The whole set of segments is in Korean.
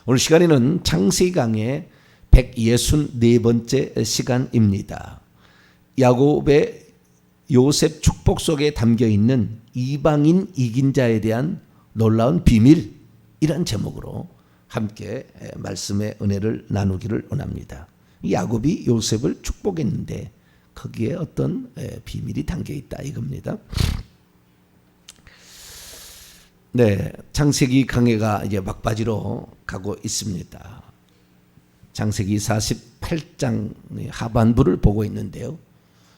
오늘 시간에는 창세기 강의 164번째 시간입니다. 야곱의 요셉 축복 속에 담겨 있는 이방인 이긴 자에 대한 놀라운 비밀이란 제목으로 함께 말씀의 은혜를 나누기를 원합니다. 야곱이 요셉을 축복했는데 거기에 어떤 비밀이 담겨 있다 이겁니다. 네, 창세기 강해가 이제 막바지로 가고 있습니다. 창세기 48장 하반부를 보고 있는데요.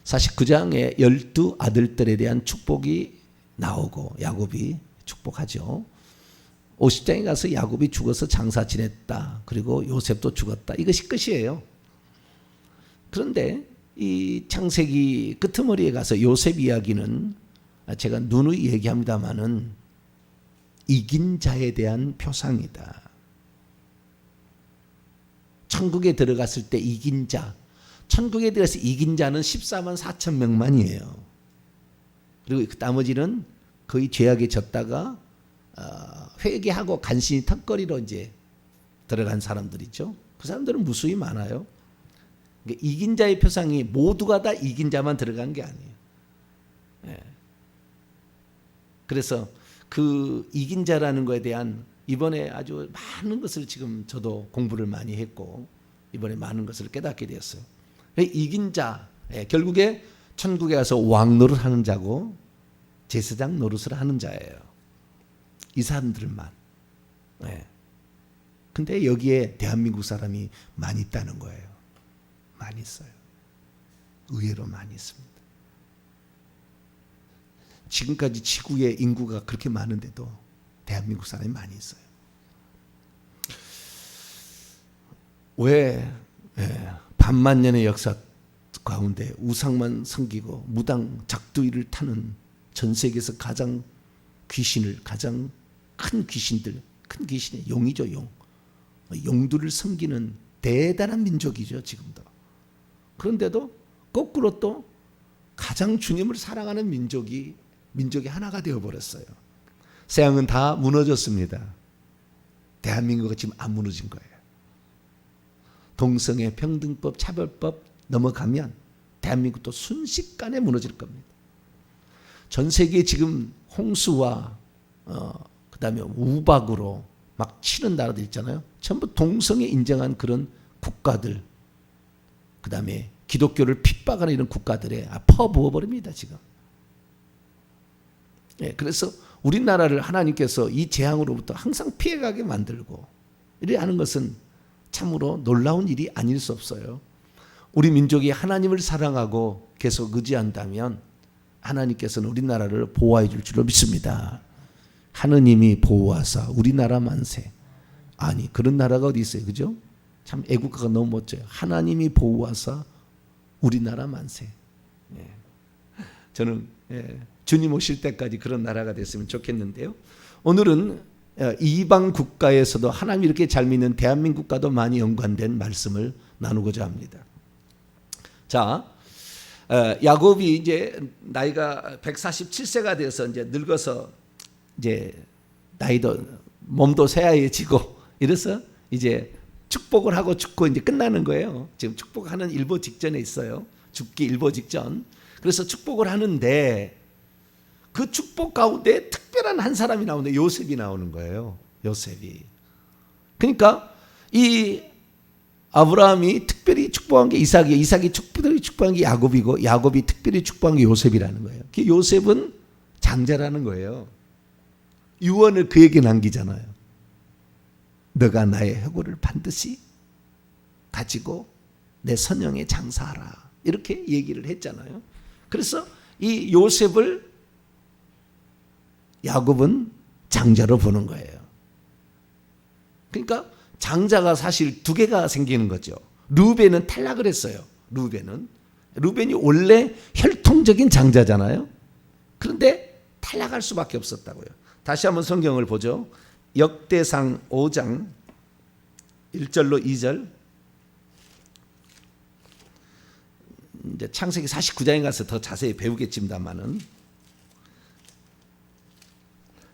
49장에 12 아들들에 대한 축복이 나오고 야곱이 축복하죠. 50장에 가서 야곱이 죽어서 장사 지냈다. 그리고 요셉도 죽었다. 이것이 끝이에요. 그런데 이 창세기 끄트머리에 가서 요셉 이야기는 제가 누누이 얘기합니다마는 이긴 자에 대한 표상이다. 천국에 들어갔을 때 이긴 자, 천국에 들어가서 이긴 자는 14만 4천 명만이에요. 그리고 나머지는 거의 죄악에 졌다가 회개하고 간신히 턱걸이로 이제 들어간 사람들이죠. 그 사람들은 무수히 많아요. 그러니까 이긴 자의 표상이 모두가 다 이긴 자만 들어간 게 아니에요. 네. 그래서 그 이긴 자라는 것에 대한 이번에 아주 많은 것을 지금 저도 공부를 많이 했고 이번에 많은 것을 깨닫게 되었어요. 이긴 자, 결국에 천국에 가서 왕 노릇 하는 자고 제사장 노릇을 하는 자예요. 이 사람들만. 근데 여기에 대한민국 사람이 많이 있다는 거예요. 많이 있어요. 의외로 많이 있습니다. 지금까지 지구의 인구가 그렇게 많은데도 대한민국 사람이 많이 있어요. 왜 반만 년의 역사 가운데 우상만 섬기고 무당 작두이를 타는 전 세계에서 가장 큰 귀신들, 큰 귀신의 용이죠, 용. 용들을 섬기는 대단한 민족이죠, 지금도. 그런데도 거꾸로 또 가장 주님을 사랑하는 민족이 하나가 되어버렸어요. 서양은 다 무너졌습니다. 대한민국은 지금 안 무너진 거예요. 동성애, 평등법, 차별법 넘어가면 대한민국도 순식간에 무너질 겁니다. 전 세계에 지금 홍수와 그다음에 우박으로 막 치는 나라들 있잖아요. 전부 동성애 인정한 그런 국가들, 그다음에 기독교를 핍박하는 이런 국가들에 퍼부어버립니다 지금. 그래서 우리나라를 하나님께서 이 재앙으로부터 항상 피해가게 만들고 이래 하는 것은 참으로 놀라운 일이 아닐 수 없어요. 우리 민족이 하나님을 사랑하고 계속 의지한다면 하나님께서는 우리나라를 보호해 줄 줄로 믿습니다. 하느님이 보호하사 우리나라 만세. 아니 그런 나라가 어디 있어요, 그죠? 참 애국가가 너무 멋져요. 하나님이 보호하사 우리나라 만세. 저는 주님 오실 때까지 그런 나라가 됐으면 좋겠는데요. 오늘은 이방 국가에서도 하나님 이렇게 잘 믿는 대한민국과도 많이 연관된 말씀을 나누고자 합니다. 자, 야곱이 이제 나이가 147세가 돼서 이제 늙어서 이제 나이도 몸도 새하얘지고 이래서 이제 축복을 하고 죽고 이제 끝나는 거예요. 지금 축복하는 일보 직전에 있어요. 죽기 일보 직전. 그래서 축복을 하는데 그 축복 가운데 특별한 한 사람이 나오는데 요셉이 나오는 거예요. 요셉이. 그러니까 이 아브라함이 특별히 축복한 게 이삭이에요. 이삭이 특별히 축복한 게 야곱이고 야곱이 특별히 축복한 게 요셉이라는 거예요. 그 요셉은 장자라는 거예요. 유언을 그에게 남기잖아요. 너가 나의 해골을 반드시 가지고 내 선영에 장사하라. 이렇게 얘기를 했잖아요. 그래서 이 요셉을 야곱은 장자로 보는 거예요. 그러니까 장자가 사실 두 개가 생기는 거죠. 르우벤은 탈락을 했어요. 르우벤이 원래 혈통적인 장자잖아요. 그런데 탈락할 수밖에 없었다고요. 다시 한번 성경을 보죠. 역대상 5장 1절로 2절. 이제 창세기 49장에 가서 더 자세히 배우겠습니다만은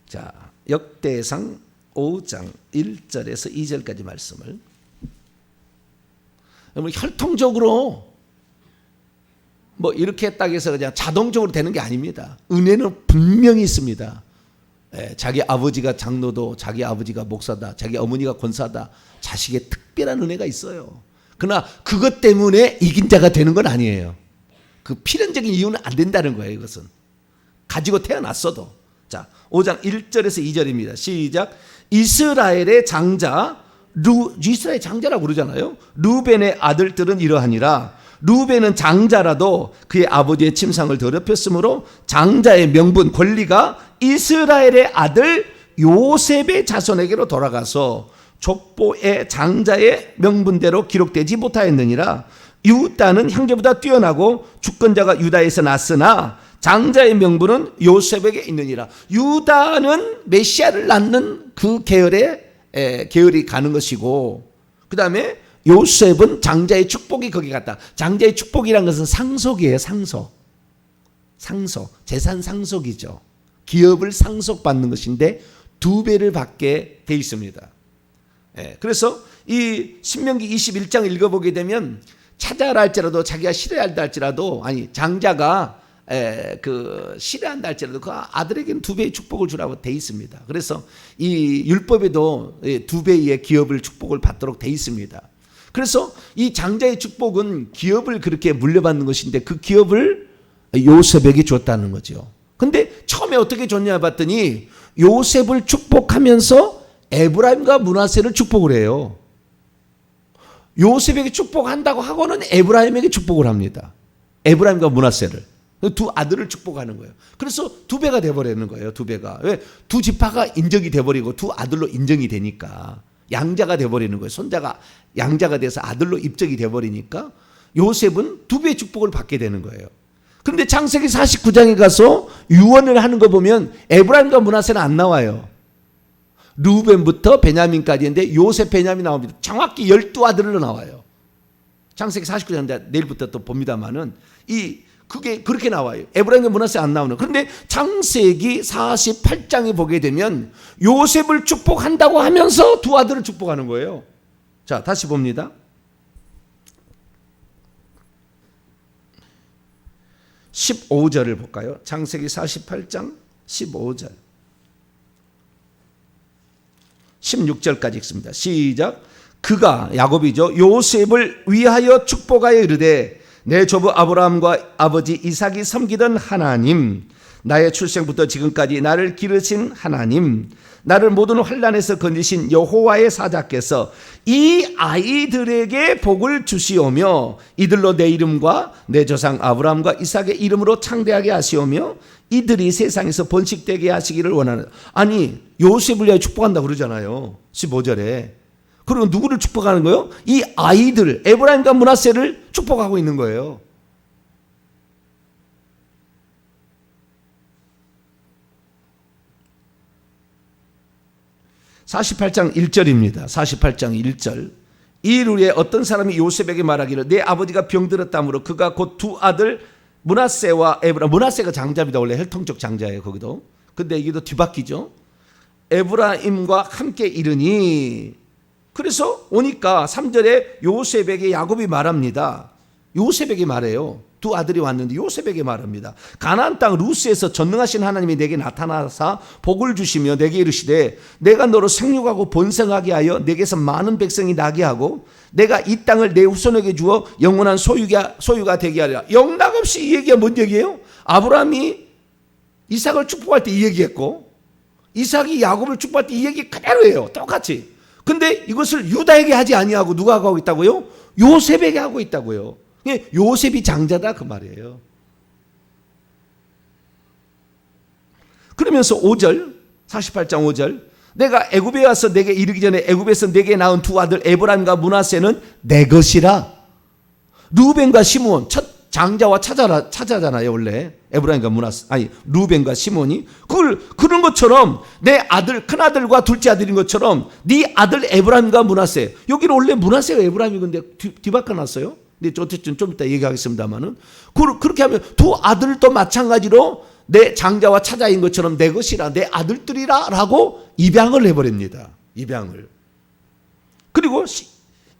자, 역대상 15장 1절에서 2절까지 말씀을. 여러분, 혈통적으로 뭐 이렇게 딱 해서 그냥 자동적으로 되는 게 아닙니다. 은혜는 분명히 있습니다. 자기 아버지가 장로도, 자기 아버지가 목사다, 자기 어머니가 권사다, 자식의 특별한 은혜가 있어요. 그러나 그것 때문에 이긴 자가 되는 건 아니에요. 그 필연적인 이유는 안 된다는 거예요. 이것은 가지고 태어났어도. 자, 5장 1절에서 2절입니다. 시작. 이스라엘의 장자, 이스라엘 장자라고 그러잖아요. 루벤의 아들들은 이러하니라. 루벤은 장자라도 그의 아버지의 침상을 더럽혔으므로 장자의 명분, 권리가 이스라엘의 아들 요셉의 자손에게로 돌아가서 족보의 장자의 명분대로 기록되지 못하였느니라. 유다는 형제보다 뛰어나고 주권자가 유다에서 났으나 장자의 명분은 요셉에게 있느니라. 유다는 메시아를 낳는 그 계열이 가는 것이고, 그 다음에 요셉은 장자의 축복이 거기 갔다. 장자의 축복이란 것은 상속이에요. 상속. 재산 상속이죠. 기업을 상속받는 것인데 2배를 받게 돼 있습니다. 그래서 이 신명기 21장 읽어보게 되면 찾아라 할지라도, 자기가 싫어한다 할지라도, 아니 장자가 싫어한다 할지라도 그 아들에게는 2배의 축복을 주라고 돼 있습니다. 그래서 이 율법에도 2배의 기업을 축복을 받도록 돼 있습니다. 그래서 이 장자의 축복은 기업을 그렇게 물려받는 것인데 그 기업을 요셉에게 줬다는 거죠. 근데 처음에 어떻게 줬냐 봤더니 요셉을 축복하면서 에브라임과 므낫세를 축복을 해요. 요셉에게 축복한다고 하고는 에브라임에게 축복을 합니다. 에브라임과 므낫세를. 두 아들을 축복하는 거예요. 그래서 2배가 돼버리는 거예요. 2배가. 왜? 두 지파가 인정이 돼버리고 두 아들로 인정이 되니까 양자가 돼버리는 거예요. 손자가 양자가 돼서 아들로 입적이 돼버리니까 요셉은 2배의 축복을 받게 되는 거예요. 그런데 창세기 49장에 가서 유언을 하는 거 보면 에브라임과 므낫세는 안 나와요. 루벤부터 베냐민까지인데 요셉, 베냐민 나옵니다. 정확히 12아들로 나와요. 창세기 49장인데 내일부터 또 봅니다만은 그게 그렇게 나와요. 에브라임과 므낫세 안 나오는. 그런데 창세기 48장에 보게 되면 요셉을 축복한다고 하면서 2 아들을 축복하는 거예요. 자, 다시 봅니다. 15절을 볼까요? 창세기 48장 15절. 16절까지 읽습니다. 시작. 그가, 야곱이죠, 요셉을 위하여 축복하여 이르되 내 조부 아브라함과 아버지 이삭이 섬기던 하나님, 나의 출생부터 지금까지 나를 기르신 하나님, 나를 모든 환난에서 건지신 여호와의 사자께서 이 아이들에게 복을 주시오며 이들로 내 이름과 내 조상 아브라함과 이삭의 이름으로 창대하게 하시오며 이들이 세상에서 번식되게 하시기를 원하는. 아니, 요셉을 위하여 축복한다고 그러잖아요. 15절에. 그리고 누구를 축복하는 거예요? 이 아이들, 에브라임과 므낫세를 축복하고 있는 거예요. (48장 1절입니다) 48장 1절. 이일 후에 어떤 사람이 요셉에게 말하기를 내 아버지가 병들었다므로 그가 곧 2 아들 므낫세와 에브라임, 므낫세가 장자입니다. 원래 혈통적 장자예요. 거기도. 근데 이게도 뒤바뀌죠. 에브라임과 함께 이르니, 그래서 오니까 3절에 요셉에게 야곱이 말합니다. 요셉에게 말해요. 2 아들이 왔는데 요셉에게 말합니다. 가나안 땅 루스에서 전능하신 하나님이 내게 나타나사 복을 주시며 내게 이르시되 내가 너로 생육하고 번성하게 하여 내게서 많은 백성이 나게 하고 내가 이 땅을 내 후손에게 주어 영원한 소유가 되게 하리라. 영락없이 이 얘기가 뭔 얘기예요? 아브라함이 이삭을 축복할 때 이 얘기했고 이삭이 야곱을 축복할 때 이 얘기 그대로예요. 똑같이. 근데 이것을 유다에게 하지 아니하고 누가 하고 있다고요? 요셉에게 하고 있다고요. 요셉이 장자다 그 말이에요. 그러면서 5절, 48장 5절, 내가 애굽에 와서 내게 이르기 전에 애굽에서 내게 낳은 2 아들 에브라임과 므낫세는 내 것이라. 루벤과 시므온, 첫 장자와 차자잖아요. 원래 에브라임과 므낫세, 아니 루벤과 시몬이 그런 것처럼 내 아들, 큰 아들과 둘째 아들인 것처럼 네 아들 에브라임과 므낫세. 여기는 원래 므낫세가 에브라임이 근데 뒤바꿔 놨어요. 근데 어쨌든 좀 이따 얘기하겠습니다만은 그렇게 하면 2 아들도 마찬가지로 내 장자와 차자인 것처럼 내 것이라, 내 아들들이라 라고 입양을 해버립니다. 입양을. 그리고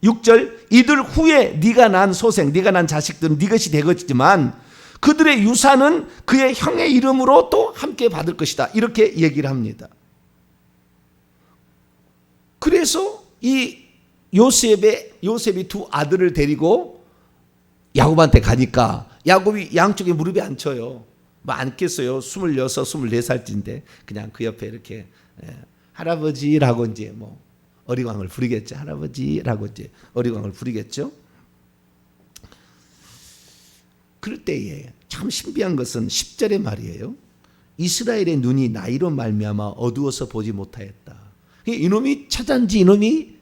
6절 이들 후에 네가 난 소생, 네가 난 자식들은 네 것이 되겠지만 그들의 유산은 그의 형의 이름으로 또 함께 받을 것이다. 이렇게 얘기를 합니다. 그래서 이 요셉이 두 아들을 데리고 야곱한테 가니까 야곱이 양쪽에 무릎에 앉혀요. 뭐 앉겠어요. 26, 24살인데 그냥 그 옆에 이렇게 할아버지라고 이제 뭐 어리광을 부리겠죠. 할아버지라고 이제 어리광을 부리겠죠. 그럴 때에 참 신비한 것은 10절의 말이에요. 이스라엘의 눈이 나이로 말미암아 어두워서 보지 못하였다. 이놈이 처자인지 이놈이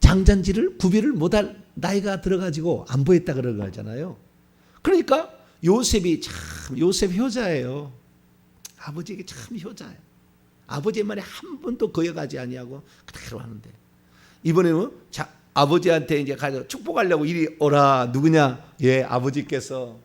장자인지를 구별을 못할 나이가 들어가지고 안 보였다 그런 거잖아요. 그러니까 요셉 효자예요. 아버지에게 참 효자예요. 아버지의 말에 한 번도 거역하지 아니하고 그대로 하는데 이번에는 아버지한테 이제 가서 축복하려고 이리 오라. 누구냐? 예, 아버지께서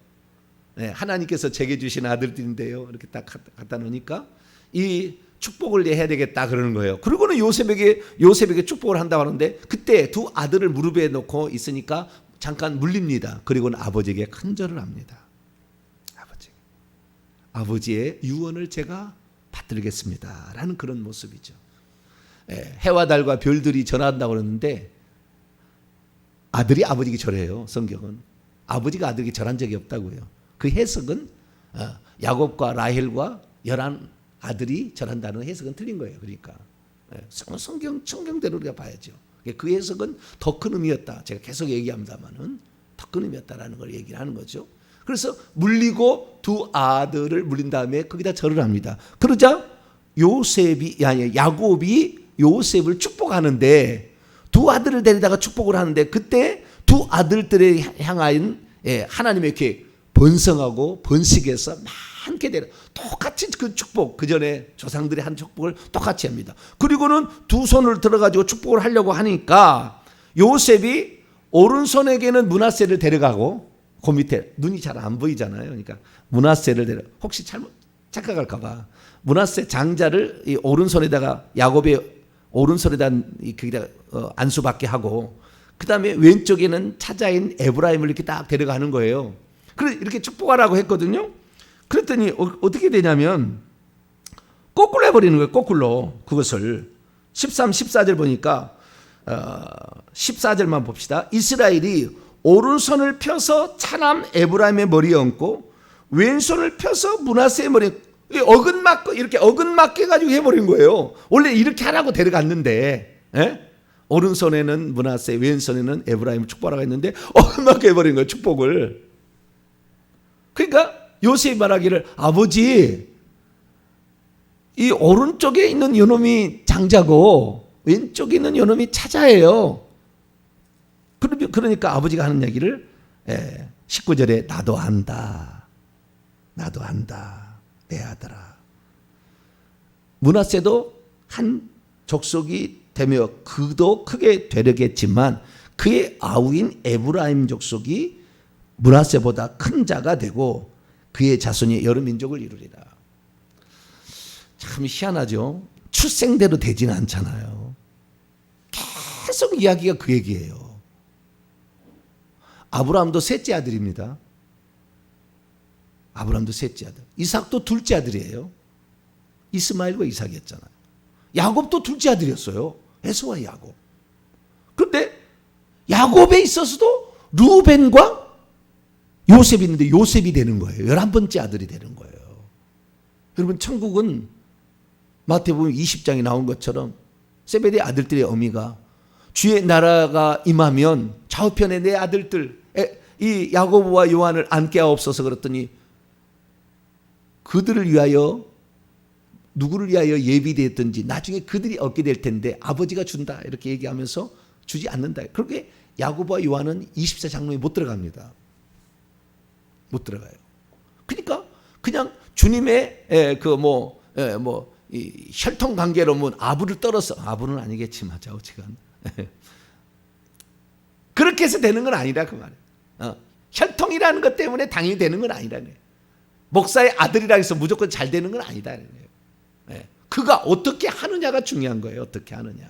하나님께서 제게 주신 아들들인데요. 이렇게 딱 갖다 놓으니까 이 축복을 해야 되겠다 그러는 거예요. 그리고는 요셉에게 축복을 한다고 하는데 그때 두 아들을 무릎에 놓고 있으니까 잠깐 물립니다. 그리고는 아버지에게 큰절을 합니다. 아버지의 유언을 제가 받들겠습니다. 라는 그런 모습이죠. 해와 달과 별들이 절한다고 그러는데 아들이 아버지에게 절해요. 성경은. 아버지가 아들에게 절한 적이 없다고요. 그 해석은 야곱과 라헬과 11 아들이 절한다는 해석은 틀린 거예요. 그러니까 성경대로 우리가 봐야죠. 그 해석은 더 큰 의미였다. 제가 계속 얘기합니다만은 더 큰 의미였다라는 걸 얘기를 하는 거죠. 그래서 물리고 두 아들을 물린 다음에 거기다 절을 합니다. 그러자 야곱이 요셉을 축복하는데 두 아들을 데리다가 축복을 하는데 그때 두 아들들에 향하여 하나님의 이렇게 번성하고 번식해서 많게 되는 똑같이 그 축복, 그 전에 조상들이 한 축복을 똑같이 합니다. 그리고는 두 손을 들어가지고 축복을 하려고 하니까 요셉이 오른손에게는 므낫세를 데려가고 그 밑에 눈이 잘 안 보이잖아요. 그러니까 므낫세를 혹시 잘못 착각할까봐 므낫세 장자를 이 오른손에다가 야곱의 오른손에다 거기다 안수받게 하고 그 다음에 왼쪽에는 차자인 에브라임을 이렇게 딱 데려가는 거예요. 그래 이렇게 축복하라고 했거든요. 그랬더니 어떻게 되냐면 거꾸로 해버리는 거예요. 거꾸로 그것을 13, 14절 보니까 14절만 봅시다. 이스라엘이 오른손을 펴서 차남 에브라임의 머리에 얹고 왼손을 펴서 므낫세의 머리에 어긋맞고 이렇게 어긋맞게 가지고 해버린 거예요. 원래 이렇게 하라고 데려갔는데 오른손에는 므낫세 왼손에는 에브라임을 축복하라고 했는데 어긋맞게 해버린 거예요. 축복을. 그러니까 요셉이 말하기를 아버지 이 오른쪽에 있는 요놈이 장자고 왼쪽에 있는 요놈이 차자예요. 그러니까 아버지가 하는 얘기를 19절에 나도 안다. 내 아들아. 므낫세도 한 족속이 되며 그도 크게 되려겠지만 그의 아우인 에브라임 족속이 므낫세보다 큰 자가 되고 그의 자손이 여러 민족을 이루리라. 참 희한하죠. 출생대로 되지는 않잖아요. 계속 이야기가 그 얘기예요. 아브라함도 셋째 아들입니다. 아브라함도 셋째 아들. 이삭도 둘째 아들이에요. 이스마엘과 이삭이었잖아요. 야곱도 둘째 아들이었어요. 에서와 야곱. 그런데 야곱에 있어서도 루벤과 요셉이 있는데 요셉이 되는 거예요. 11번째 아들이 되는 거예요. 여러분 천국은 마태복음 20장에 나온 것처럼 세베대의 아들들의 어미가 주의 나라가 임하면 좌우편에 내 아들들 이 야고보와 요한을 앉게 하옵소서 그랬더니 그들을 위하여 누구를 위하여 예비되었든지 나중에 그들이 얻게 될 텐데 아버지가 준다 이렇게 얘기하면서 주지 않는다. 그렇게 야고보와 요한은 24장로에 못 들어갑니다. 못 들어가요. 그러니까 그냥 주님의 이 혈통 관계로 뭐 아부를 떨어서 아부는 아니겠지만 좌우지간 그렇게 해서 되는 건 아니라 그 말이에요. 혈통이라는 것 때문에 당연히 되는 건 아니라는 거예요. 목사의 아들이라 해서 무조건 잘 되는 건 아니다. 그가 어떻게 하느냐가 중요한 거예요. 어떻게 하느냐.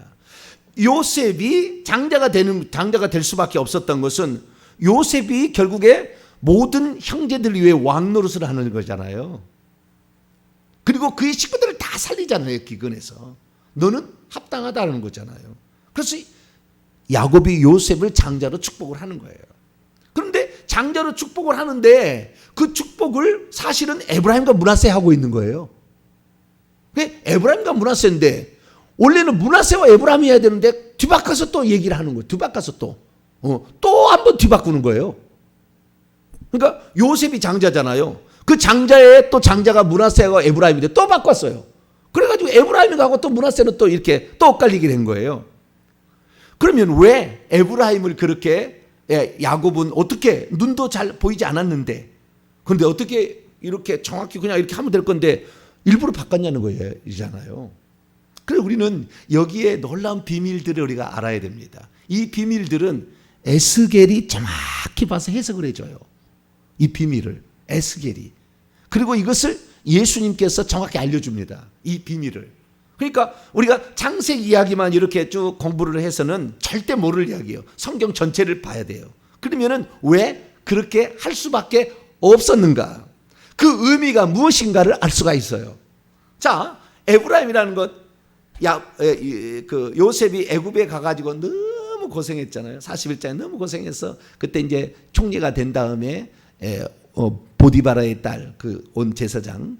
요셉이 장자가 될 수밖에 없었던 것은 요셉이 결국에 모든 형제들 위해 왕 노릇을 하는 거잖아요. 그리고 그의 식구들을 다 살리잖아요. 기근에서. 너는 합당하다는 거잖아요. 그래서 야곱이 요셉을 장자로 축복을 하는 거예요. 그런데 장자로 축복을 하는데 그 축복을 사실은 에브라임과 므낫세 하고 있는 거예요. 에브라임과 므낫세인데 원래는 므낫세와 에브라임이 해야 되는데 뒤바꿔서 또 얘기를 하는 거예요. 뒤바꿔서 또 한 번 뒤바꾸는 거예요. 그러니까 요셉이 장자잖아요. 그 장자의 또 장자가 므낫세와 에브라임인데 또 바꿨어요. 그래가지고 에브라임이 가고 또 므낫세는 또 이렇게 또 엇갈리게 된 거예요. 그러면 왜 에브라임을 그렇게 야곱은 어떻게 눈도 잘 보이지 않았는데 그런데 어떻게 이렇게 정확히 그냥 이렇게 하면 될 건데 일부러 바꿨냐는 거예요. 이잖아요. 그래서 우리는 여기에 놀라운 비밀들을 우리가 알아야 됩니다. 이 비밀들은 에스겔이 정확히 봐서 해석을 해줘요. 이 비밀을 에스겔이. 그리고 이것을 예수님께서 정확히 알려줍니다. 이 비밀을. 그러니까 우리가 창세기 이야기만 이렇게 쭉 공부를 해서는 절대 모를 이야기예요. 성경 전체를 봐야 돼요. 그러면은 왜 그렇게 할 수밖에 없었는가? 그 의미가 무엇인가를 알 수가 있어요. 자, 에브라임이라는 것, 요셉이 애굽에 가가지고 너무 고생했잖아요. 41장에 너무 고생해서 그때 이제 총리가 된 다음에 보디바라의 딸, 그 온 제사장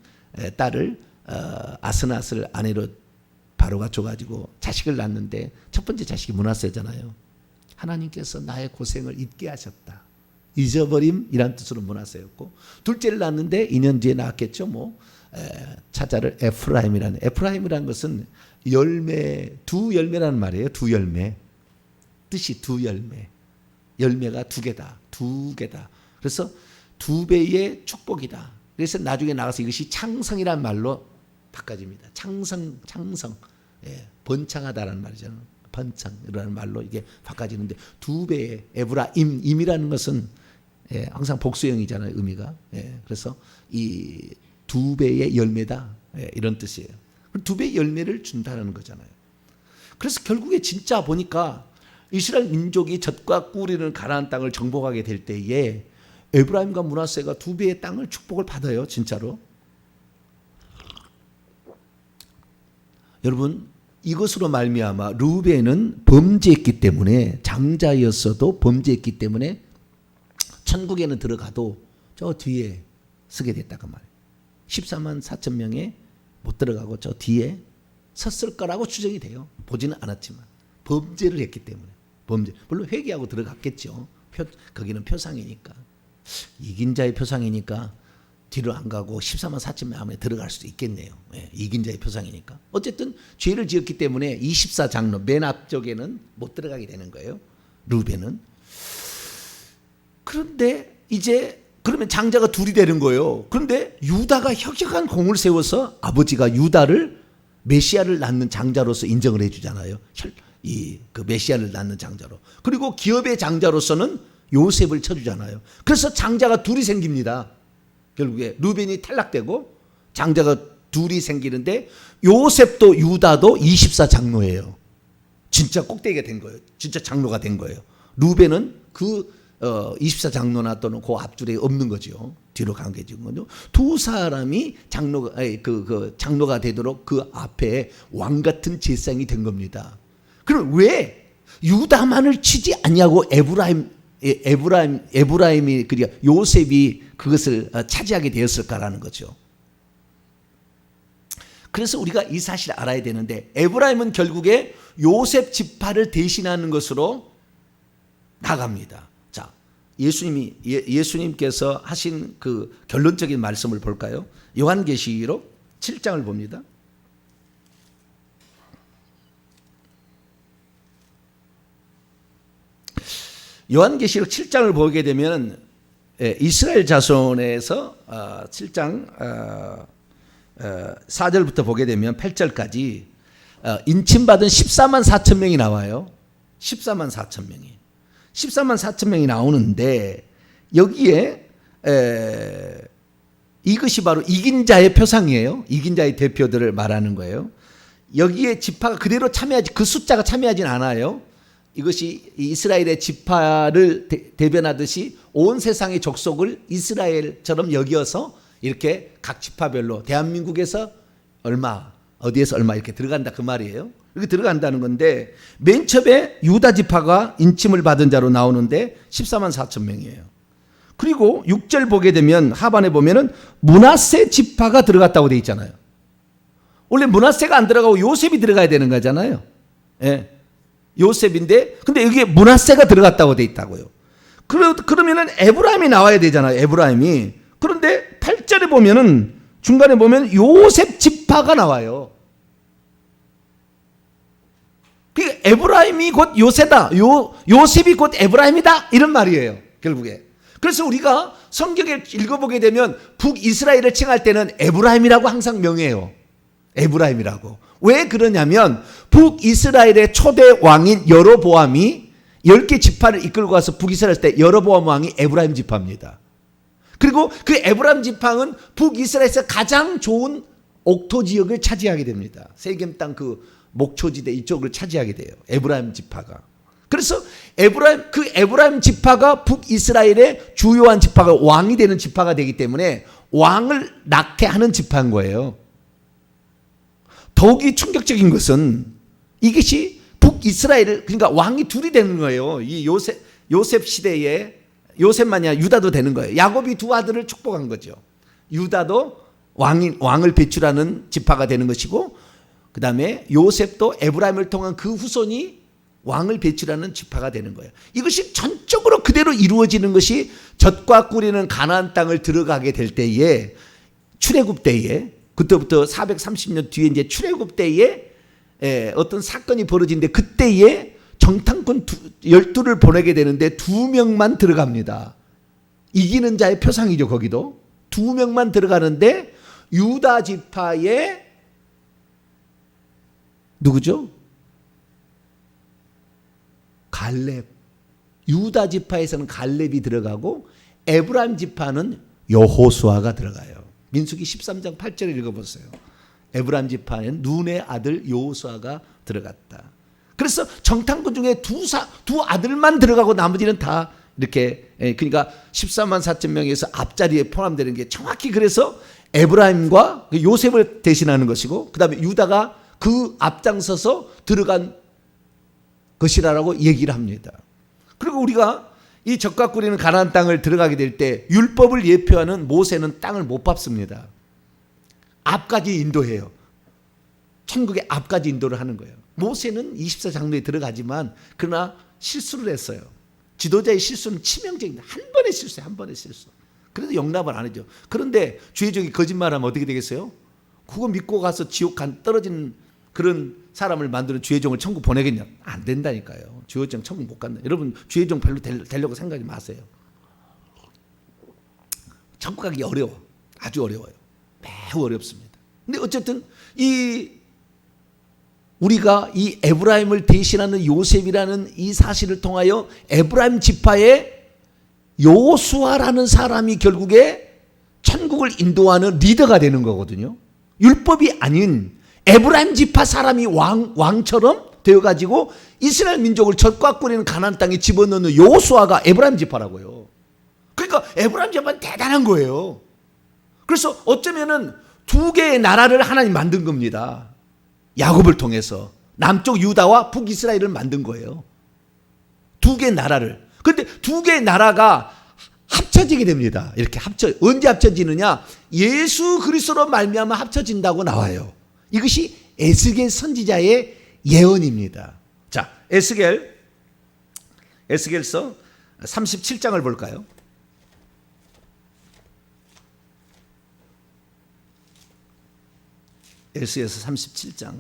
딸을 아스낫을 아내로 바로가 줘가지고 자식을 낳는데 첫 번째 자식이 므낫세잖아요. 하나님께서 나의 고생을 잊게 하셨다. 잊어버림이란 뜻으로 므낫세였고 둘째를 낳는데 2년 뒤에 낳았겠죠. 차자를 에프라임이라는 것은 열매, 두 열매라는 말이에요. 두 열매. 뜻이 두 열매. 열매가 두 개다. 그래서 두 배의 축복이다. 그래서 나중에 나가서 이것이 창성이라는 말로 바꿔집니다. 창성. 번창하다라는 말이잖아요. 번창이라는 말로 이게 바꿔지는데 두 배의 임이라는 것은 항상 복수형이잖아요. 의미가. 그래서 이 두 배의 열매다. 이런 뜻이에요. 두 배의 열매를 준다는 거잖아요. 그래서 결국에 진짜 보니까 이스라엘 민족이 젖과 꿀이는 가나안 땅을 정복하게 될 때에 에브라임과 므낫세가 두 배의 땅을 축복을 받아요. 진짜로. 여러분 이것으로 말미암아 르우벤은 범죄했기 때문에 장자였어도 범죄했기 때문에 천국에는 들어가도 저 뒤에 서게 됐다 그 말이에요. 14만 4천 명에 못 들어가고 저 뒤에 섰을 거라고 추정이 돼요. 보지는 않았지만 범죄를 했기 때문에 물론 회개하고 들어갔겠죠. 거기는 표상이니까 이긴 자의 표상이니까 뒤로 안 가고 14만 4천 명 안에 들어갈 수도 있겠네요. 이긴 자의 표상이니까. 어쨌든 죄를 지었기 때문에 24장로 맨 앞쪽에는 못 들어가게 되는 거예요. 르우벤은. 그런데 이제 그러면 장자가 둘이 되는 거예요. 그런데 유다가 혁혁한 공을 세워서 아버지가 유다를 메시아를 낳는 장자로서 인정을 해주잖아요. 그 메시아를 낳는 장자로. 그리고 기업의 장자로서는 요셉을 쳐주잖아요. 그래서 장자가 둘이 생깁니다. 결국에 르우벤이 탈락되고 장자가 둘이 생기는데 요셉도 유다도 24장로예요. 진짜 꼭대기가 된 거예요. 진짜 장로가 된 거예요. 르우벤은 그 24장로나 또는 그 앞줄에 없는 거죠. 뒤로 간게진 거죠. 두 사람이 장로가 되도록 그 앞에 왕 같은 제사장이 된 겁니다. 그럼 왜 유다만을 치지 않냐고 에브라임이 그러니까 요셉이 그것을 차지하게 되었을까라는 거죠. 그래서 우리가 이 사실을 알아야 되는데 에브라임은 결국에 요셉 지파를 대신하는 것으로 나갑니다. 자, 예수님께서 하신 그 결론적인 말씀을 볼까요? 요한계시록 7장을 봅니다. 요한계시록 7장을 보게 되면 이스라엘 자손에서 7장 4절부터 보게 되면 8절까지 인침받은 14만 4천 명이 나와요. 14만 4천 명이. 14만 4천 명이 나오는데 여기에 이것이 바로 이긴 자의 표상이에요. 이긴 자의 대표들을 말하는 거예요. 여기에 지파가 그대로 참여하지, 그 숫자가 참여하진 않아요. 이것이 이스라엘의 지파를 대변하듯이 온 세상의 족속을 이스라엘처럼 여겨서 이렇게 각 지파별로 대한민국에서 얼마, 어디에서 얼마 이렇게 들어간다 그 말이에요. 이렇게 들어간다는 건데, 맨 처음에 유다 지파가 인침을 받은 자로 나오는데 14만 4천 명이에요. 그리고 6절 보게 되면 하반에 보면은 므낫세 지파가 들어갔다고 돼 있잖아요. 원래 므낫세가 안 들어가고 요셉이 들어가야 되는 거잖아요. 예. 요셉인데, 근데 여기에 므낫세가 들어갔다고 돼 있다고요. 그러면은 에브라임이 나와야 되잖아요. 에브라임이. 그런데 8절에 보면은 중간에 보면 요셉 지파가 나와요. 그 에브라임이 곧 요셉이다. 요셉이 곧 에브라임이다. 이런 말이에요. 결국에. 그래서 우리가 성경을 읽어보게 되면 북이스라엘을 칭할 때는 에브라임이라고 항상 명해요. 에브라임이라고. 왜 그러냐면 북이스라엘의 초대 왕인 여로보암이 10개 지파를 이끌고 와서 북이스라엘 때 여로보암 왕이 에브라임 지파입니다. 그리고 그 에브라임 지파는 북이스라엘에서 가장 좋은 옥토 지역을 차지하게 됩니다. 세겜 땅 그 목초지대 이쪽을 차지하게 돼요. 에브라임 지파가. 그래서 그 에브라임 지파가 북이스라엘의 주요한 지파가 왕이 되는 지파가 되기 때문에 왕을 낳게 하는 지파인 거예요. 더욱이 충격적인 것은 이것이 북이스라엘, 그러니까 왕이 둘이 되는 거예요. 이 요셉 시대에 요셉만이 아니라 유다도 되는 거예요. 야곱이 두 아들을 축복한 거죠. 유다도 왕을 배출하는 지파가 되는 것이고, 그 다음에 요셉도 에브라임을 통한 그 후손이 왕을 배출하는 지파가 되는 거예요. 이것이 전적으로 그대로 이루어지는 것이 젖과 꿀이는 가나안 땅을 들어가게 될 때에, 출애굽 때에, 그때부터 430년 뒤에 이제 출애굽 때에 어떤 사건이 벌어지는데, 그때에 정탐꾼 12를 보내게 되는데 2명만 들어갑니다. 이기는 자의 표상이죠. 거기도 2명만 들어가는데 유다 지파의 누구죠? 갈렙. 유다 지파에서는 갈렙이 들어가고 에브라임 지파는 여호수아가 들어가요. 민수기 13장 8절을 읽어보세요. 에브라임 지파는 눈의 아들 여호수아가 들어갔다. 그래서 정탐꾼 중에 두 아들만 들어가고 나머지는 다 이렇게, 그러니까 14만 4천 명에서 앞자리에 포함되는 게 정확히, 그래서 에브라임과 요셉을 대신하는 것이고, 그 다음에 유다가 그 앞장서서 들어간 것이라고 얘기를 합니다. 그리고 우리가 이 젖과 꿀이는 가나안 땅을 들어가게 될 때 율법을 예표하는 모세는 땅을 못 밟습니다. 앞까지 인도해요. 천국의 앞까지 인도를 하는 거예요. 모세는 24장로에 들어가지만 그러나 실수를 했어요. 지도자의 실수는 치명적입니다. 한 번의 실수예요. 한 번의 실수. 그래도 용납을 안 하죠. 그런데 주의 종이 거짓말하면 어떻게 되겠어요? 그거 믿고 가서 지옥 떨어지는 그런 사람을 만드는 주의 종을 천국 보내겠냐? 안 된다니까요. 주의 종 천국 못 간다. 여러분 주의 종 별로 되려고 생각하지 마세요. 천국 가기 어려워. 아주 어려워요. 매우 어렵습니다. 근데 어쨌든 우리가 이 에브라임을 대신하는 요셉이라는 이 사실을 통하여 에브라임 지파의 여호수아라는 사람이 결국에 천국을 인도하는 리더가 되는 거거든요. 율법이 아닌 에브라임 지파 사람이 왕처럼 되어가지고 이스라엘 민족을 젖과 꿀이는 가나안 땅에 집어넣는 여호수아가 에브라임 지파라고요. 그러니까 에브라임 지파는 대단한 거예요. 그래서 어쩌면은 2개의 나라를 하나님 만든 겁니다. 야곱을 통해서 남쪽 유다와 북이스라엘을 만든 거예요. 2개의 나라를. 그런데 2개의 나라가 합쳐지게 됩니다. 이렇게 언제 합쳐지느냐? 예수 그리스도로 말미암아 합쳐진다고 나와요. 이것이 에스겔 선지자의 예언입니다. 자, 에스겔서 37장을 볼까요? 에스겔서 37장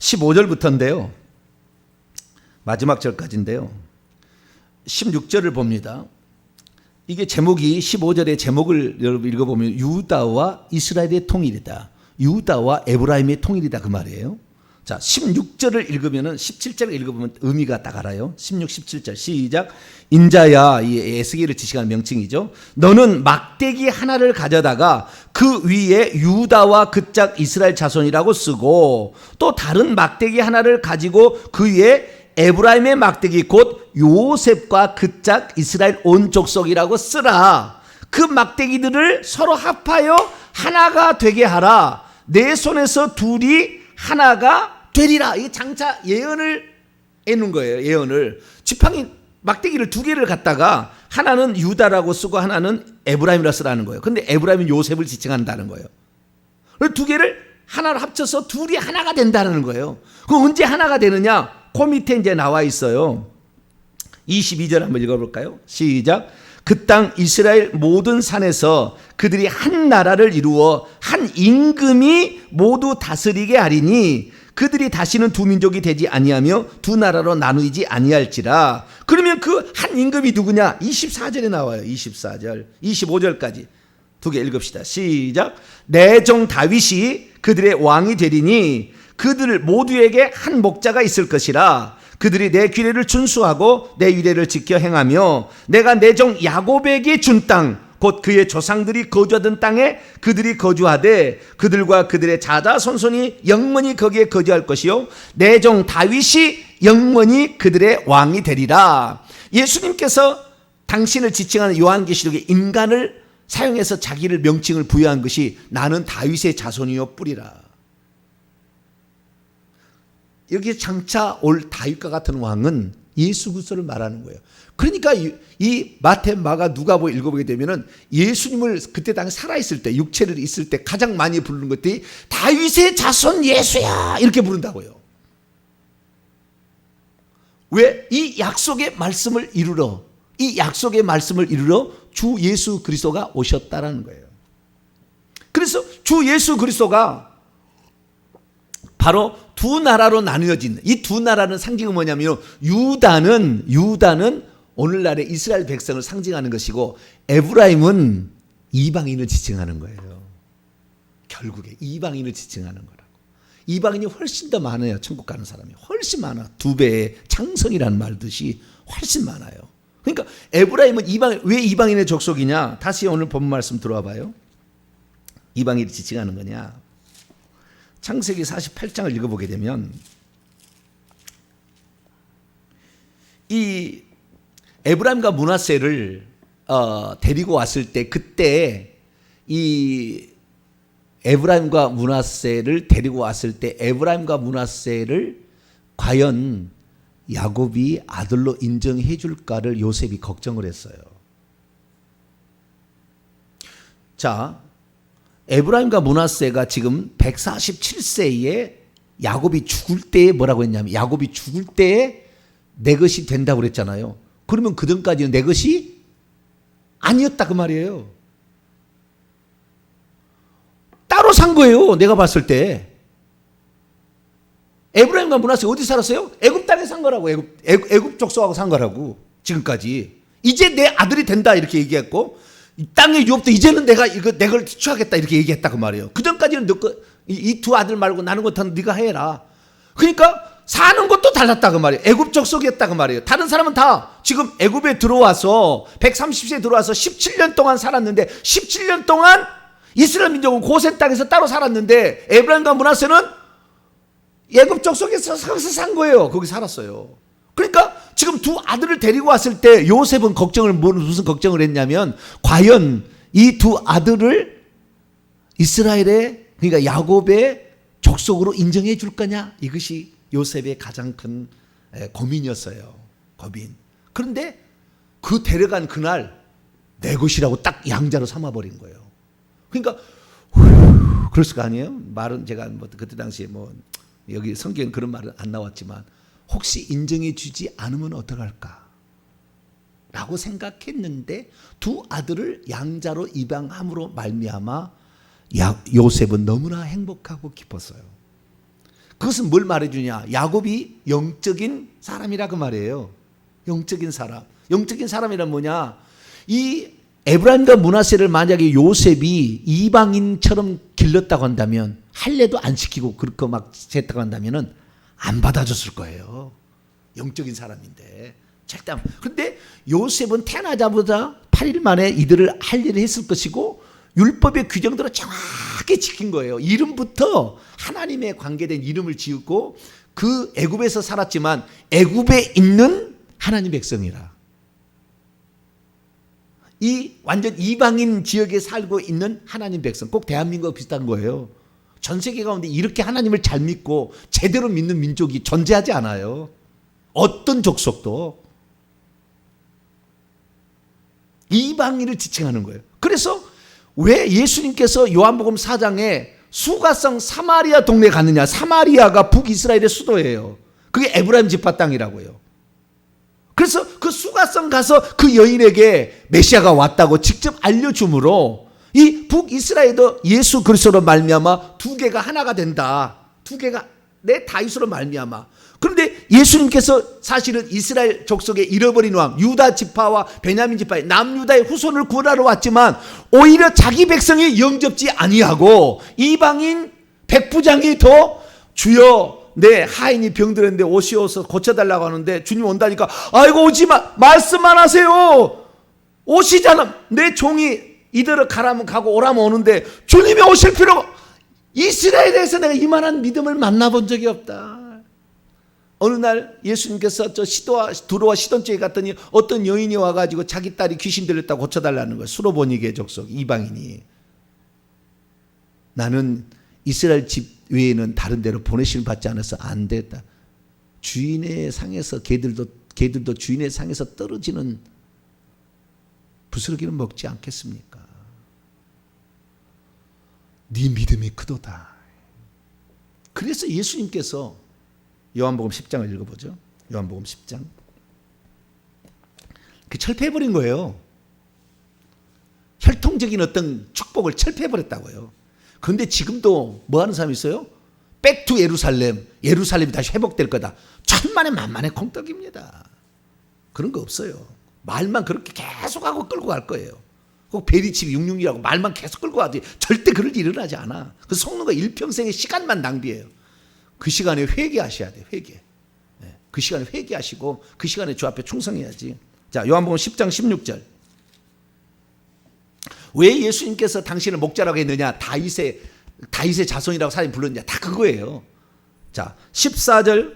15절부터인데요. 마지막 절까지인데요. 16절을 봅니다. 이게 제목이 15절의 제목을 여러분 읽어보면 유다와 이스라엘의 통일이다. 유다와 에브라임의 통일이다 그 말이에요. 자, 16절을 읽으면은 17절을 읽어보면 의미가 딱 알아요. 16, 17절 시작. 인자야, 이 에스겔을 지칭하는 명칭이죠. 너는 막대기 하나를 가져다가 그 위에 유다와 그 짝 이스라엘 자손이라고 쓰고 또 다른 막대기 하나를 가지고 그 위에 에브라임의 막대기 곧 요셉과 그 짝 이스라엘 온 족속이라고 쓰라. 그 막대기들을 서로 합하여 하나가 되게 하라. 내 손에서 둘이 하나가 되리라. 이게 장차 예언을 해놓은 거예요. 예언을. 지팡이 막대기를 두 개를 갖다가 하나는 유다라고 쓰고 하나는 에브라임이라 쓰라는 거예요. 근데 에브라임은 요셉을 지칭한다는 거예요. 두 개를 하나를 합쳐서 둘이 하나가 된다는 거예요. 그럼 언제 하나가 되느냐? 그 밑에 이제 나와 있어요. 22절 한번 읽어볼까요? 시작. 그 땅 이스라엘 모든 산에서 그들이 한 나라를 이루어 한 임금이 모두 다스리게 하리니 그들이 다시는 두 민족이 되지 아니하며 두 나라로 나누이지 아니할지라. 그러면 그 한 임금이 누구냐? 24절에 나와요. 24절 25절까지 두 개 읽읍시다. 시작. 내 종 다윗이 그들의 왕이 되리니 그들 모두에게 한 목자가 있을 것이라. 그들이 내 규례를 준수하고 내 유례를 지켜 행하며 내가 내 종 야곱에게 준 땅 곧 그의 조상들이 거주하던 땅에 그들이 거주하되 그들과 그들의 자자손손이 영원히 거기에 거주할 것이요 내 종 다윗이 영원히 그들의 왕이 되리라. 예수님께서 당신을 지칭하는 요한계시록에 인간을 사용해서 자기를 명칭을 부여한 것이 나는 다윗의 자손이요 뿌리라. 여기 장차 올 다윗과 같은 왕은 예수 그리스도를 말하는 거예요. 그러니까 이 마태, 마가, 누가복음 읽어보게 되면은 예수님을 그때 당시 살아있을 때, 육체를 있을 때 가장 많이 부르는 것들이 다윗의 자손 예수야 이렇게 부른다고요. 왜? 이 약속의 말씀을 이루러, 이 약속의 말씀을 이루러 주 예수 그리스도가 오셨다라는 거예요. 그래서 주 예수 그리스도가 바로 두 나라로 나누어진, 이 두 나라는 상징은 뭐냐면 유다는 오늘날의 이스라엘 백성을 상징하는 것이고 에브라임은 이방인을 지칭하는 거예요. 결국에 이방인을 지칭하는 거라고. 이방인이 훨씬 더 많아요. 천국 가는 사람이 훨씬 많아. 두 배의 창성이라는 말듯이 훨씬 많아요. 그러니까 에브라임은 왜 이방인의 족속이냐? 다시 오늘 본문 말씀 들어와 봐요. 이방인을 지칭하는 거냐? 창세기 48장을 읽어보게 되면 이 에브라임과 므낫세를 데리고 왔을 때 그때 이 에브라임과 므낫세를 데리고 왔을 때 에브라임과 므낫세를 과연 야곱이 아들로 인정해 줄까를 요셉이 걱정을 했어요. 자, 에브라임과 므낫세가 지금 147세에 야곱이 죽을 때에 뭐라고 했냐면 야곱이 죽을 때에 내 것이 된다고 그랬잖아요. 그러면 그전까지는 내 것이 아니었다 그 말이에요. 따로 산 거예요. 내가 봤을 때. 에브라임과 므낫세 어디 살았어요? 애굽 땅에 산 거라고. 애굽 족속하고 산 거라고. 지금까지. 이제 내 아들이 된다 이렇게 얘기했고 이 땅의 유업도 이제는 내가 내 걸 취하겠다 이렇게 얘기했다 그 말이에요. 그전까지는 이 두 아들 말고 나는 것은 네가 해라. 그러니까 사는 것도 달랐다 그 말이에요. 애굽 족속이었다 그 말이에요. 다른 사람은 다 지금 애굽에 들어와서 130세에 들어와서 17년 동안 살았는데 17년 동안 이스라엘 민족은 고센 땅에서 따로 살았는데 에브라임과 므낫세는 애굽 족속에서 산 거예요. 거기 살았어요. 그러니까 지금 두 아들을 데리고 왔을 때 요셉은 무슨 걱정을 했냐면 과연 이 두 아들을 이스라엘의 그러니까 야곱의 족속으로 인정해 줄 거냐? 이것이 요셉의 가장 큰 고민이었어요. 고민. 그런데 그 데려간 그날 내 것이라고 딱 양자로 삼아버린 거예요. 그러니까 그랬을 거 아니에요? 말은 제가 뭐 그때 당시에 뭐 여기 성경 그런 말은 안 나왔지만 혹시 인정해 주지 않으면 어떡할까? 라고 생각했는데 두 아들을 양자로 입양함으로 말미암아 요셉은 너무나 행복하고 기뻤어요. 그것은 뭘 말해주냐? 야곱이 영적인 사람이라 그 말이에요. 영적인 사람. 영적인 사람이란 뭐냐? 이 에브라임과 므낫세를 만약에 요셉이 이방인처럼 길렀다고 한다면 할례도 안 시키고 그렇게 막 세탁한다면은 안 받아줬을 거예요. 영적인 사람인데. 절대 안. 그런데 요셉은 태어나자마자 8일 만에 이들을 할례를 했을 것이고 율법의 규정대로 정확히 지킨 거예요. 이름부터 하나님에 관계된 이름을 지었고 그 애굽에서 살았지만 애굽에 있는 하나님 백성이라. 이 완전 이방인 지역에 살고 있는 하나님 백성, 꼭 대한민국과 비슷한 거예요. 전 세계 가운데 이렇게 하나님을 잘 믿고 제대로 믿는 민족이 존재하지 않아요. 어떤 족속도. 이방인을 지칭하는 거예요. 그래서 왜 예수님께서 요한복음 4장에 수가성 사마리아 동네에 갔느냐. 사마리아가 북이스라엘의 수도예요. 그게 에브라임 지파 땅이라고요. 그래서 그 수가성 가서 그 여인에게 메시아가 왔다고 직접 알려주므로 이 북이스라엘도 예수 그리스도로 말미암아 두 개가 하나가 된다. 두 개가 내 다윗으로 말미암아. 그런데 예수님께서 사실은 이스라엘 족속의 잃어버린 왕 유다 지파와 베냐민 지파의 남유다의 후손을 구하러 왔지만 오히려 자기 백성이 영접지 아니하고 이방인 백부장이 더 주여 내 하인이 병들었는데 오시어서 고쳐달라고 하는데 주님 온다니까 아이고 오지마 말씀만 하세요. 오시잖아. 내 종이 이대로 가라면 가고 오라면 오는데 주님이 오실 필요가. 이스라엘에서 내가 이만한 믿음을 만나본 적이 없다. 어느 날 예수님께서 저 두로와 시돈 쪽에 갔더니 어떤 여인이 와가지고 자기 딸이 귀신 들렸다고 고쳐달라는 거예요. 수로보니게 족속 이방인이. 나는 이스라엘 집 외에는 다른 데로 보내심을 받지 않아서 안 됐다. 주인의 상에서 개들도 주인의 상에서 떨어지는 부스러기는 먹지 않겠습니까? 네 믿음이 크도다. 그래서 예수님께서 요한복음 10장을 읽어보죠. 요한복음 10장. 그 철폐해버린 거예요. 혈통적인 어떤 축복을 철폐해버렸다고요. 그런데 지금도 뭐 하는 사람이 있어요? 백투 예루살렘. 예루살렘이 다시 회복될 거다. 천만에 만만의 콩떡입니다. 그런 거 없어요. 말만 그렇게 계속하고 끌고 갈 거예요. 꼭 베리칩 66이라고 말만 계속 끌고 가지 절대 그럴 일이 일어나지 않아. 그 속는 거 일평생의 시간만 낭비해요. 그 시간에 회개하셔야 돼요. 회개. 그 시간에 회개하시고 그 시간에 주 앞에 충성해야지. 자, 요한복음 10장 16절. 왜 예수님께서 당신을 목자라고 했느냐? 다윗의 자손이라고 사람이 불렀느냐? 다 그거예요. 자, 14절부터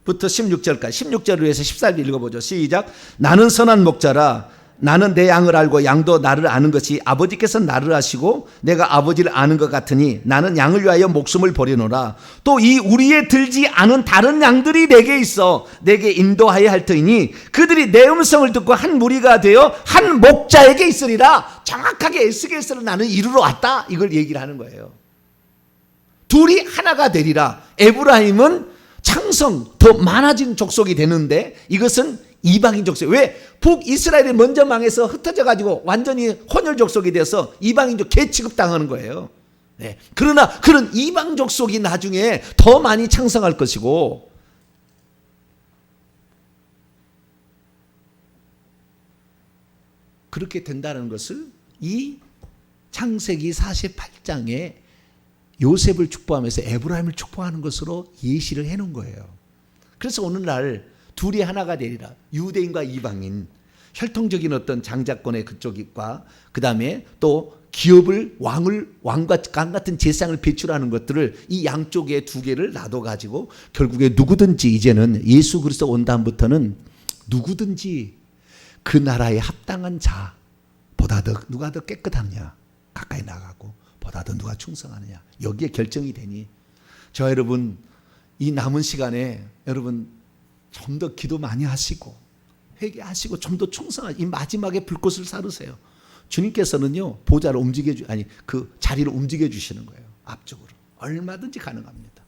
16절까지 16절을 위해서 14절 읽어보죠. 시작. 나는 선한 목자라. 나는 내 양을 알고 양도 나를 아는 것이 아버지께서 나를 아시고 내가 아버지를 아는 것 같으니 나는 양을 위하여 목숨을 버리노라. 또 이 우리에 들지 않은 다른 양들이 내게 있어 내게 인도하여 할 터이니 그들이 내 음성을 듣고 한 무리가 되어 한 목자에게 있으리라. 정확하게 에스겔서는 나는 이루러 왔다. 이걸 얘기를 하는 거예요. 둘이 하나가 되리라. 에브라임은 창성 더 많아진 족속이 되는데 이것은 이방인 족속. 왜? 북이스라엘이 먼저 망해서 흩어져 가지고 완전히 혼혈 족속이 돼서 이방인족 개 취급당하는 거예요. 네. 그러나 그런 이방 족속이 나중에 더 많이 창성할 것이고 그렇게 된다는 것을 이 창세기 48장에 요셉을 축복하면서 에브라임을 축복하는 것으로 예시를 해놓은 거예요. 그래서 오늘날 둘이 하나가 되리라. 유대인과 이방인, 혈통적인 어떤 장자권의 그쪽과 그 다음에 또 기업을 왕과 강 같은 제상을 배출하는 것들을 이 양쪽에 두 개를 놔둬가지고 결국에 누구든지 이제는 예수 그리스도 온 다음부터는 누구든지 그 나라에 합당한 자보다 더 누가 더 깨끗하냐 가까이 나가고 보다 더 누가 충성하느냐 여기에 결정이 되니 저 여러분 이 남은 시간에 여러분 좀 더 기도 많이 하시고 회개하시고 좀 더 충성하시고 이 마지막에 불꽃을 사르세요. 주님께서는요 보좌를 그 자리를 움직여 주시는 거예요. 앞쪽으로 얼마든지 가능합니다.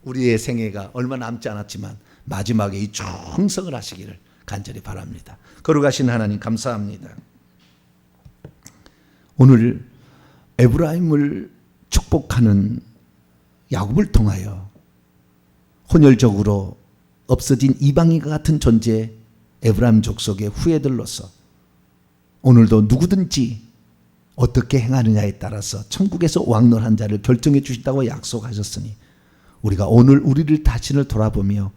우리의 생애가 얼마 남지 않았지만 마지막에 이 충성을 하시기를 간절히 바랍니다. 거룩하신 하나님 감사합니다. 오늘 에브라임을 축복하는 야곱을 통하여 혼혈적으로 없어진 이방인과 같은 존재 에브라임 족속의 후예들로서 오늘도 누구든지 어떻게 행하느냐에 따라서 천국에서 왕노한 자를 결정해 주신다고 약속하셨으니 우리가 오늘 우리를 자신을 돌아보며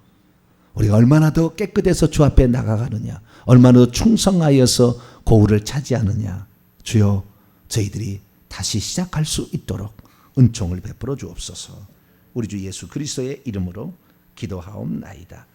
우리가 얼마나 더 깨끗해서 주 앞에 나가가느냐, 얼마나 더 충성하여서 고울을 차지하느냐, 주여 저희들이 다시 시작할 수 있도록 은총을 베풀어 주옵소서. 우리 주 예수 그리스도의 이름으로 기도하옵나이다.